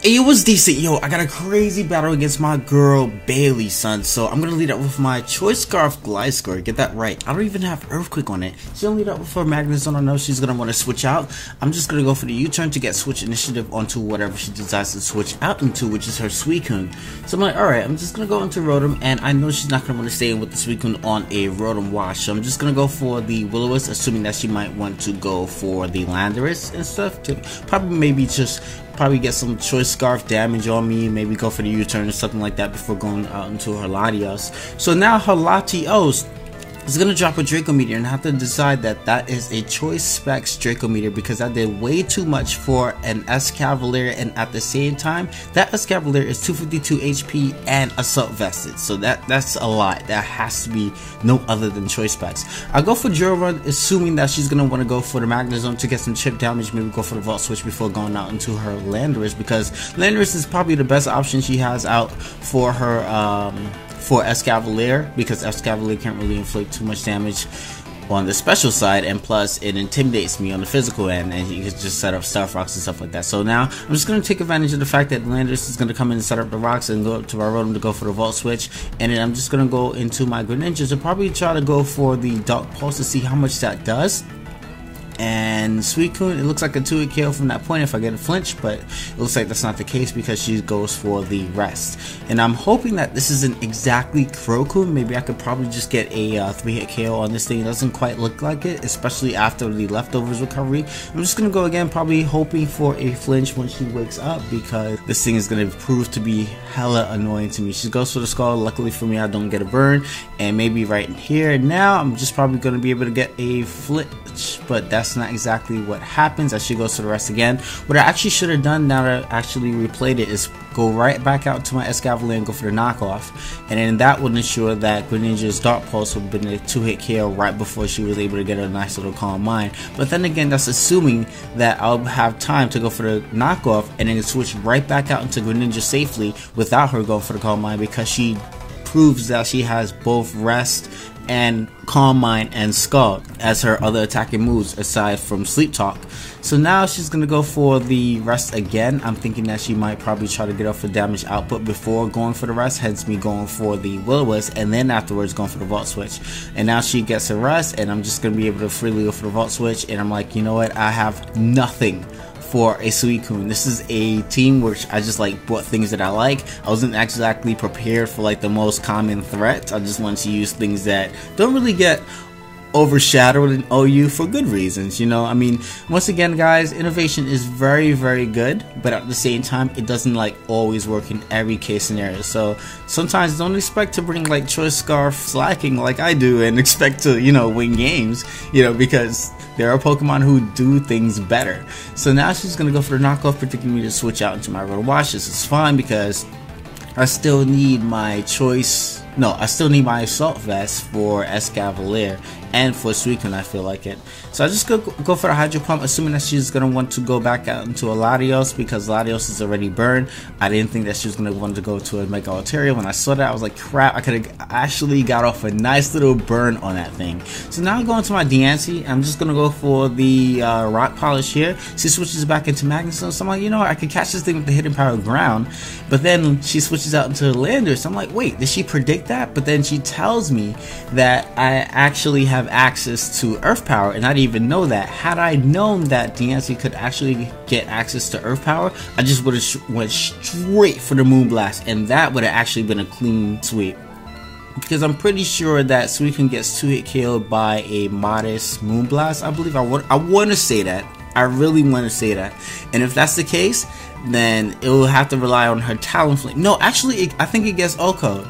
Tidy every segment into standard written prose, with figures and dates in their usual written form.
It was decent. Yo, I got a crazy battle against my girl Bailey, son. So I'm gonna lead up with my Choice Scarf Gliscor. Get that right. I don't even have Earthquake on it. She's gonna lead up with her Magnezone. I know she's gonna want to switch out. I'm just gonna go for the U-turn to get switch initiative onto whatever she decides to switch out into, which is her Suicune. So I'm like, alright, I'm just gonna go into Rotom, and I know she's not gonna want to stay in with the Suicune on a Rotom wash. So I'm just gonna go for the Will-O-Wisp, assuming that she might want to go for the Landorus and stuff to probably get some Choice Scarf damage on me, maybe go for the U-turn or something like that before going out into her Latios. So now her Latios is going to drop a Draco Meteor, and I have to decide that that is a Choice Specs Draco Meteor because I did way too much for an Escavalier, and at the same time that Escavalier is 252 HP and Assault Vested, so that's a lot. That has to be no other than Choice Specs. I'll go for Drill Run, assuming that she's going to want to go for the Magnezone to get some chip damage, maybe go for the Volt Switch before going out into her Landorus, because Landorus is probably the best option she has out for her for Escavalier, because Escavalier can't really inflict too much damage on the special side, and plus it intimidates me on the physical end, and you can just set up Stealth Rocks and stuff like that. So now I'm just going to take advantage of the fact that Landorus is going to come in and set up the rocks and go up to my Rotom to go for the Volt Switch, and then I'm just going to go into my Greninjas and probably try to go for the Dark Pulse to see how much that does. And Suicune, it looks like a 2-hit KO from that point if I get a flinch, but it looks like that's not the case because she goes for the rest. And I'm hoping that this isn't exactly CROCUNE. Maybe I could probably just get a 3-hit KO on this thing. It doesn't quite look like it, especially after the leftovers recovery. I'm just going to go again, probably hoping for a flinch when she wakes up, because this thing is going to prove to be hella annoying to me. She goes for the Skull. Luckily for me, I don't get a burn, and maybe right here now I'm just probably going to be able to get a flinch, but that's not exactly what happens as she goes to the rest again. What I actually should have done, now that I actually replayed it, is go right back out to my Escavalier and go for the knockoff, and then that would ensure that Greninja's Dark Pulse would have been a 2-hit KO right before she was able to get a nice little Calm Mind. But then again, that's assuming that I'll have time to go for the knockoff and then switch right back out into Greninja safely without her going for the Calm Mind, because she proves that she has both Rest and Calm Mind and Scald as her other attacking moves aside from Sleep Talk. So now she's gonna go for the rest again. I'm thinking that she might probably try to get off the damage output before going for the rest, hence me going for the Will-O-Wisp and then afterwards going for the Volt Switch. And now she gets a rest, and I'm just gonna be able to freely go for the Volt Switch, and I'm like, you know what, I have nothing for a Suicune. This is a team which I just like bought things that I like. I wasn't exactly prepared for like the most common threat. I just wanted to use things that don't really get overshadowed in OU for good reasons, you know. I mean, once again guys, innovation is very, very good, but at the same time it doesn't like always work in every case scenario. So sometimes don't expect to bring like Choice Scarf slacking like I do and expect to, you know, win games, you know, because there are Pokemon who do things better. So now she's gonna go for the knockoff, predicting me to switch out into my Rotom Wash. This is fine because I still need my I still need my Assault Vest for Escavalier and for Suicune, I feel like it. So I just go for the Hydro Pump, assuming that she's going to want to go back out into a Latios, because Latios is already burned. I didn't think that she was going to want to go to a Mega Altaria. When I saw that, I was like, crap, I could have actually got off a nice little burn on that thing. So now I'm going to my Diancie. I'm just going to go for the Rock Polish here. She switches back into Magnezone, so I'm like, you know what, I could catch this thing with the Hidden Power Ground. But then she switches out into Landorus. So I'm like, wait, did she predict that? But then she tells me that I actually have access to Earth Power, and I didn't even know that. Had I known that Diancie could actually get access to Earth Power, I just would have went straight for the Moonblast, and that would have actually been a clean sweep. Because I'm pretty sure that Suicune gets 2-hit KO'd by a modest Moonblast, I believe. I want to say that. I really want to say that. And if that's the case, then it will have to rely on her Talonflame. No, actually, I think it gets Oko.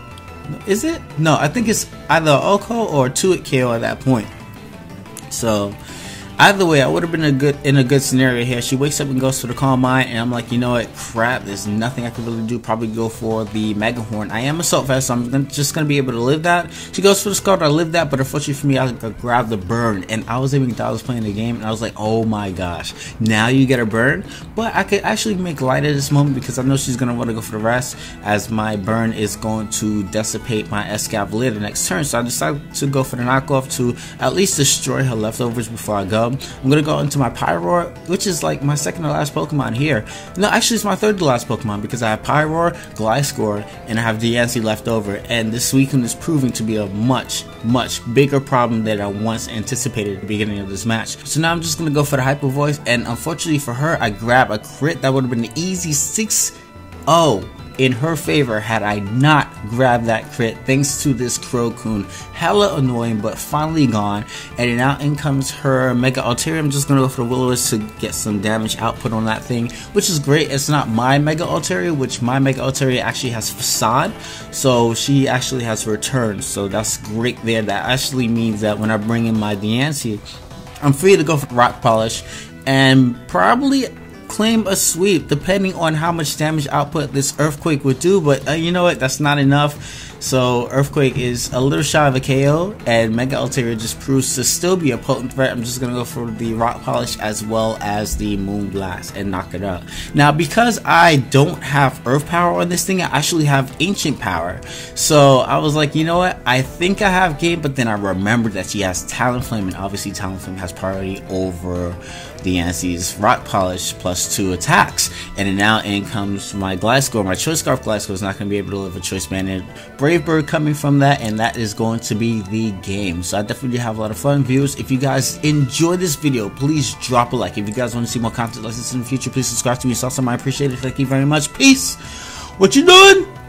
Is it? No, I think it's either Oko or 2-hit KO at that point. So either way, I would have been in a good scenario here. She wakes up and goes for the Calm Mind, and I'm like, you know what, crap, there's nothing I can really do. Probably go for the Mega Horn. I am Assault Vest, so I'm just going to be able to live that. She goes for the Scald, I live that, but unfortunately for me, I grabbed the burn, and I was aiming that I was playing the game, and I was like, oh my gosh, now you get a burn? But I could actually make light of this moment, because I know she's going to want to go for the rest, as my burn is going to dissipate my Escavalier the next turn. So I decided to go for the knockoff to at least destroy her leftovers before I go. I'm gonna go into my Pyroar, which is like my second to last Pokemon here. No, actually it's my third to last Pokemon, because I have Pyroar, Gliscor, and I have Diancie left over, and this Suicune is proving to be a much bigger problem than I once anticipated at the beginning of this match. So now I'm just gonna go for the Hyper Voice, and unfortunately for her, I grab a crit that would have been an easy 6-0 in her favor had I not grabbed that crit, thanks to this CROCUNE. Hella annoying, but finally gone. And now in comes her Mega Altaria. I'm just gonna go for the Will-O-Wisp to get some damage output on that thing, which is great. It's not my Mega Altaria, which my Mega Altaria actually has Facade, so she actually has Return, so that's great there. That actually means that when I bring in my Diancie, I'm free to go for Rock Polish and probably claim a sweep, depending on how much damage output this Earthquake would do. But you know what, that's not enough. So Earthquake is a little shy of a KO, and Mega Altaria just proves to still be a potent threat. I'm just gonna go for the Rock Polish as well as the Moon Blast and knock it out. Now, because I don't have Earth Power on this thing, I actually have Ancient Power. So I was like, you know what, I think I have game, but then I remembered that she has Talonflame, and obviously Talonflame has priority over Diancie's Rock Polish plus 2 attacks. And then now in comes my Gliscor. My Choice Scarf Gliscor is not going to be able to live a Choice Band. Brave Bird coming from that, and that is going to be the game. So I definitely have a lot of fun. Viewers, if you guys enjoy this video, please drop a like. If you guys want to see more content like this in the future, please subscribe to me. It's awesome. I appreciate it. Thank you very much. Peace. What you doing?